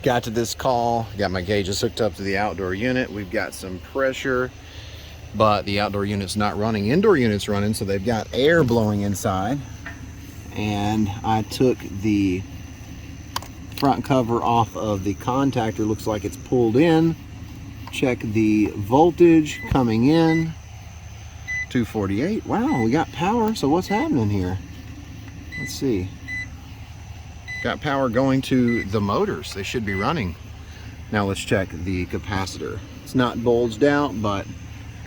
Got to this call, got my gauges hooked up to the outdoor unit. We've got some pressure, but the outdoor unit's not running. Indoor unit's running, so they've got air blowing inside. And I took the front cover off of the contactor. Looks like it's pulled in. Check the voltage coming in. 248. Wow, we got power. So what's happening here? Let's see. Got power going to the motors. They should be running. Now let's check the capacitor. It's not bulged out, but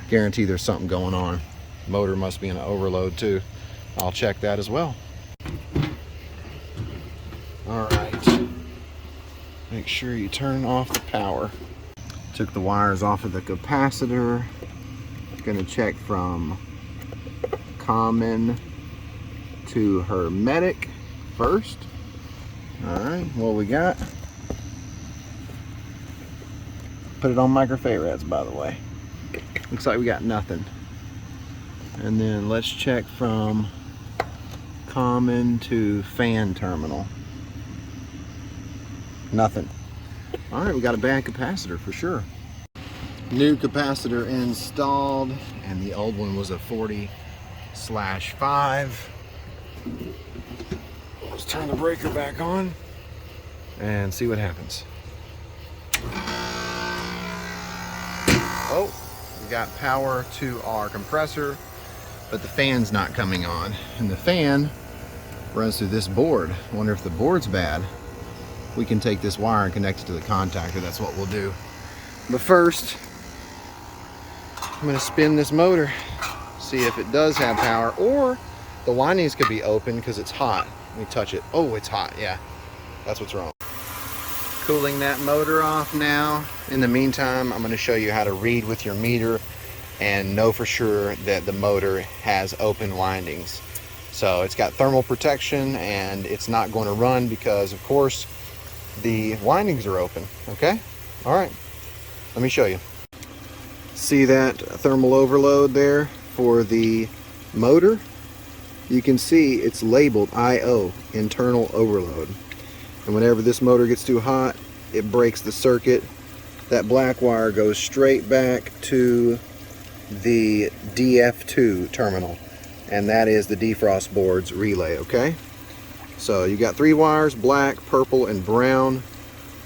guarantee there's something going on. Motor must be in an overload too. I'll check that as well. All right. Make sure you turn off the power. Took the wires off of the capacitor. Gonna check from common to hermetic first. All right, what we got? Put it on microfarrads, by the way. Looks like we got nothing. And then let's check from common to fan terminal. Nothing. All right, we got a bad capacitor for sure. New capacitor installed, and the old one was a 40/5. Let's turn the breaker back on and see what happens. Oh, we got power to our compressor, but the fan's not coming on. And the fan runs through this board. I wonder if the board's bad. We can take this wire and connect it to the contactor. That's what we'll do. But first, I'm gonna spin this motor, see if it does have power, or the windings could be open because it's hot. Let me touch it. Oh, it's hot. Yeah, that's what's wrong. Cooling that motor off now. In the meantime, I'm going to show you how to read with your meter and know for sure that the motor has open windings. So it's got thermal protection and it's not going to run because, of course, the windings are open. Okay? All right. Let me show you. See that thermal overload there for the motor? You can see it's labeled IO, internal overload. And whenever this motor gets too hot, it breaks the circuit. That black wire goes straight back to the DF2 terminal, and that is the defrost board's relay, okay? So you got 3 wires, black, purple, and brown.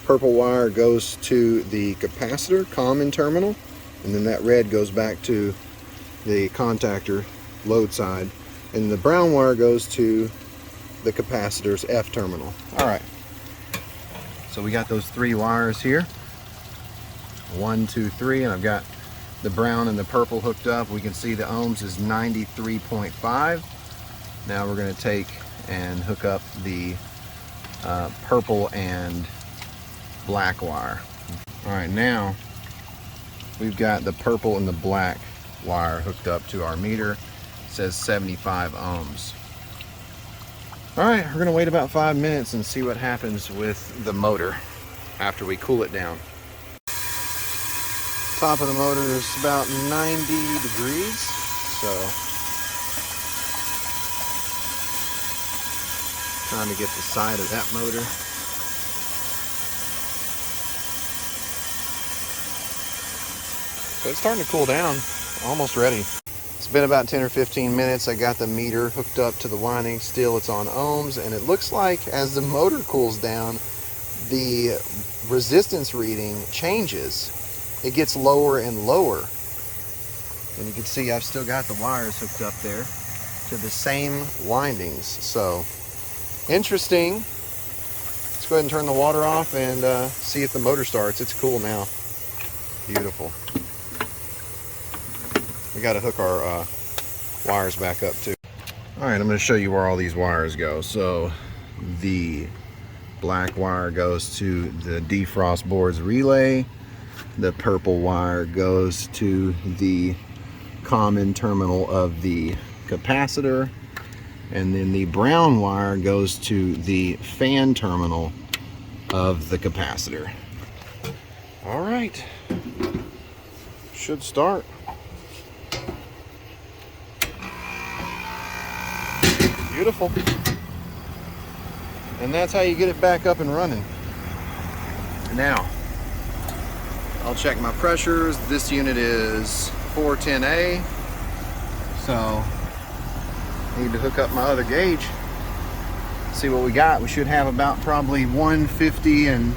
Purple wire goes to the capacitor, common terminal, and then that red goes back to the contactor, load side. And the brown wire goes to the capacitor's F terminal. All right, so we got those 3 wires here. 1, 2, 3, and I've got the brown and the purple hooked up. We can see the ohms is 93.5. Now we're gonna take and hook up the purple and black wire. All right, now we've got the purple and the black wire hooked up to our meter. Says 75 ohms. All right, we're gonna wait about 5 minutes and see what happens with the motor after we cool it down. Top of the motor is about 90 degrees, so trying to get the side of that motor. So it's starting to cool down, almost ready. It's been about 10 or 15 minutes. I got the meter hooked up to the winding. Still it's on ohms, and it looks like as the motor cools down, the resistance reading changes. It gets lower and lower. And you can see I've still got the wires hooked up there to the same windings. So interesting. Let's go ahead and turn the water off and see if the motor starts. It's cool now. Beautiful. We got to hook our wires back up too. All right, I'm going to show you where all these wires go. So the black wire goes to the defrost board's relay. The purple wire goes to the common terminal of the capacitor. And then the brown wire goes to the fan terminal of the capacitor. All right, should start. Beautiful. And that's how you get it back up and running. Now, I'll check my pressures. This unit is 410A, so I need to hook up my other gauge. See what we got. We should have about probably 150 and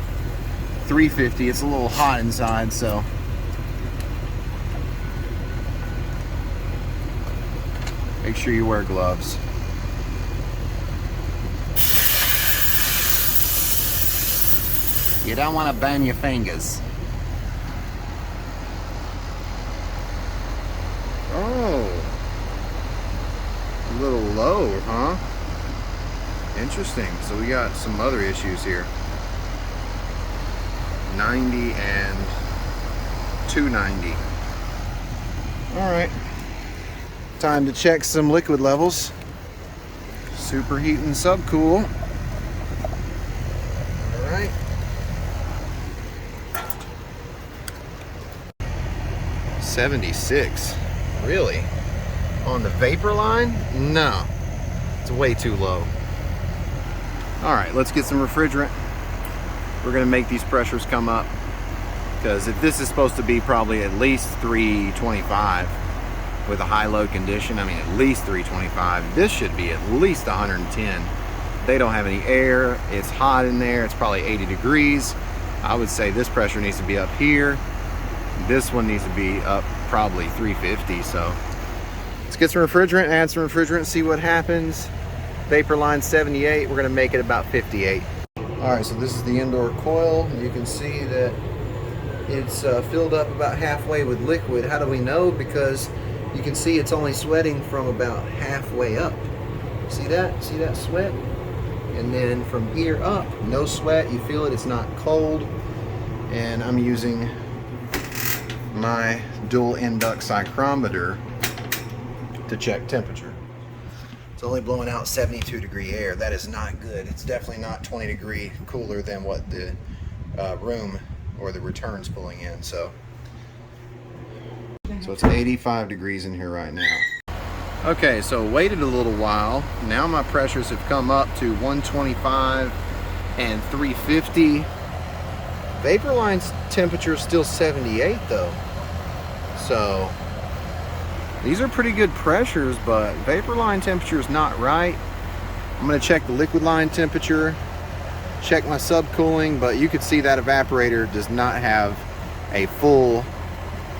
350. It's a little hot inside, so make sure you wear gloves. You don't want to burn your fingers. Oh, a little low, huh? Interesting. So we got some other issues here. 90 and 290. All right. Time to check some liquid levels. Superheat and subcool. All right. 76. Really? On the vapor line? No. It's way too low. All right, let's get some refrigerant. We're gonna make these pressures come up, because if this is supposed to be probably at least 325 with a high-low condition, I mean at least 325, this should be at least 110. They don't have any air, it's hot in there, it's probably 80 degrees. I would say this pressure needs to be up here. This one needs to be up probably 350, so let's get some refrigerant, add some refrigerant, see what happens. Vapor line 78, we're gonna make it about 58. All right, so this is the indoor coil. You can see that it's filled up about halfway with liquid. How do we know? Because you can see it's only sweating from about halfway up. See that? See that sweat? And then from here up, no sweat. You feel it, it's not cold. And I'm using my dual induct cycrometer to check temperature. It's only blowing out 72 degree air. That is not good. It's definitely not 20 degree cooler than what the room or the return's pulling in. So it's 85 degrees in here right now. Okay, so waited a little while. Now my pressures have come up to 125 and 350. Vapor line's temperature is still 78 though. So these are pretty good pressures, but vapor line temperature is not right. I'm gonna check the liquid line temperature, check my subcooling, but you can see that evaporator does not have a full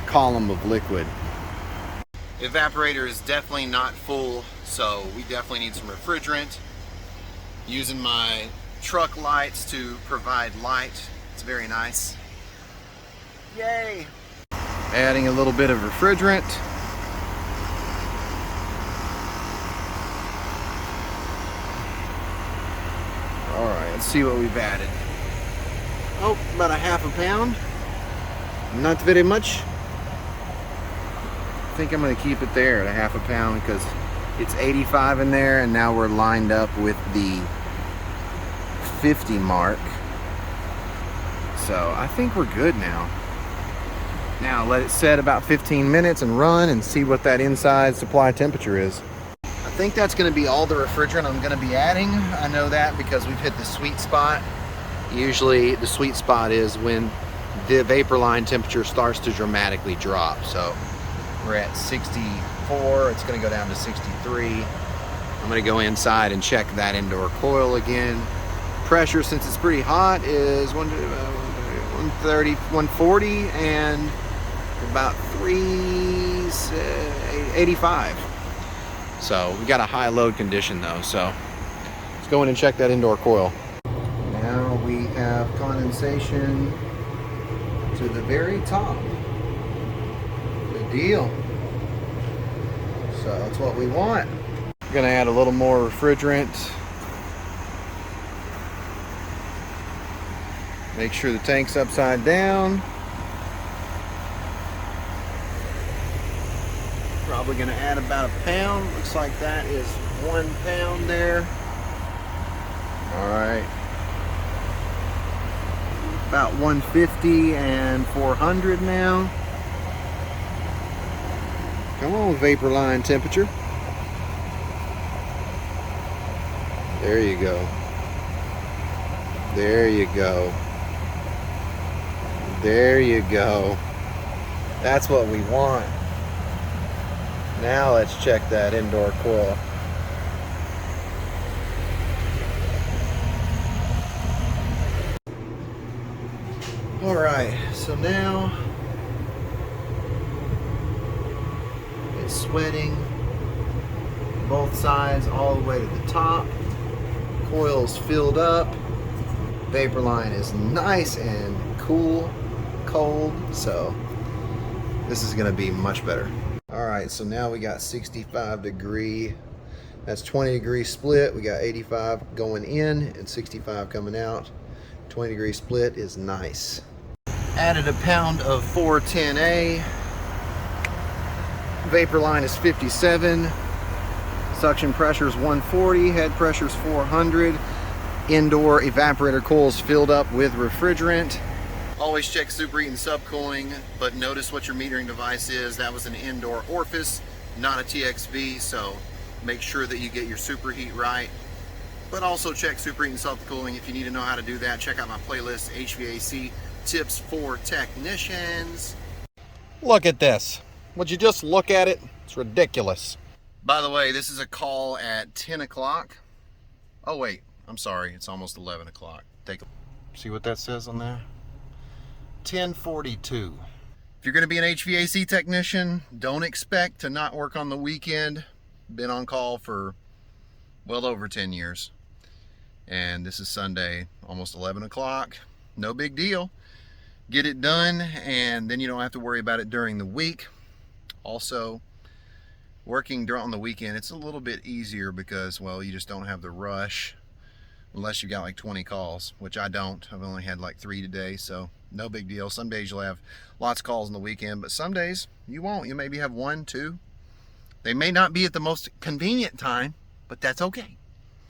column of liquid. The evaporator is definitely not full, so we definitely need some refrigerant. Using my truck lights to provide light. It's very nice. Yay! Adding a little bit of refrigerant. All right, let's see what we've added. Oh, about a half a pound. Not very much. I think I'm gonna keep it there at a half a pound because it's 85 in there, and now we're lined up with the 50 mark. So I think we're good now. Now let it set about 15 minutes and run and see what that inside supply temperature is. I think that's gonna be all the refrigerant I'm gonna be adding. I know that because we've hit the sweet spot. Usually the sweet spot is when the vapor line temperature starts to dramatically drop. So we're at 64, it's gonna go down to 63. I'm gonna go inside and check that indoor coil again. Pressure, since it's pretty hot, is 130, 140, and about 385. So we got a high load condition though, so let's go in and check that indoor coil. Now we have condensation to the very top. Good deal. So that's what we want. We're gonna add a little more refrigerant. Make sure the tank's upside down. Probably gonna add about a pound. Looks like that is 1 pound there. All right. About 150 and 400 now. Come on, vapor line temperature. There you go. There you go. There you go. That's what we want. Now let's check that indoor coil. All right, so now it's sweating both sides all the way to the top. Coil's filled up. Vapor line is nice and cool, cold, so this is gonna be much better. All right, so now we got 65 degree, that's 20 degree split. We got 85 going in and 65 coming out. 20 degree split is nice. Added a pound of 410A. Vapor line is 57. Suction pressure is 140. Head pressure is 400. Indoor evaporator coils filled up with refrigerant. Always check superheat and subcooling, but notice what your metering device is. That was an indoor orifice, not a TXV, so make sure that you get your superheat right. But also check superheat and subcooling. If you need to know how to do that, check out my playlist, HVAC Tips for Technicians. Look at this. Would you just look at it? It's ridiculous. By the way, this is a call at 10 o'clock. Oh wait, I'm sorry, it's almost 11 o'clock. See what that says on there? 10:42. If you're gonna be an HVAC technician, don't expect to not work on the weekend. Been on call for well over 10 years. And this is Sunday, almost 11 o'clock. No big deal. Get it done, and then you don't have to worry about it during the week. Also, working on the weekend, it's a little bit easier because, well, you just don't have the rush unless you got like 20 calls, which I don't. I've only had like 3 today, so no big deal. Some days you'll have lots of calls on the weekend, but some days you won't. You maybe have 1, 2. They may not be at the most convenient time, but that's okay.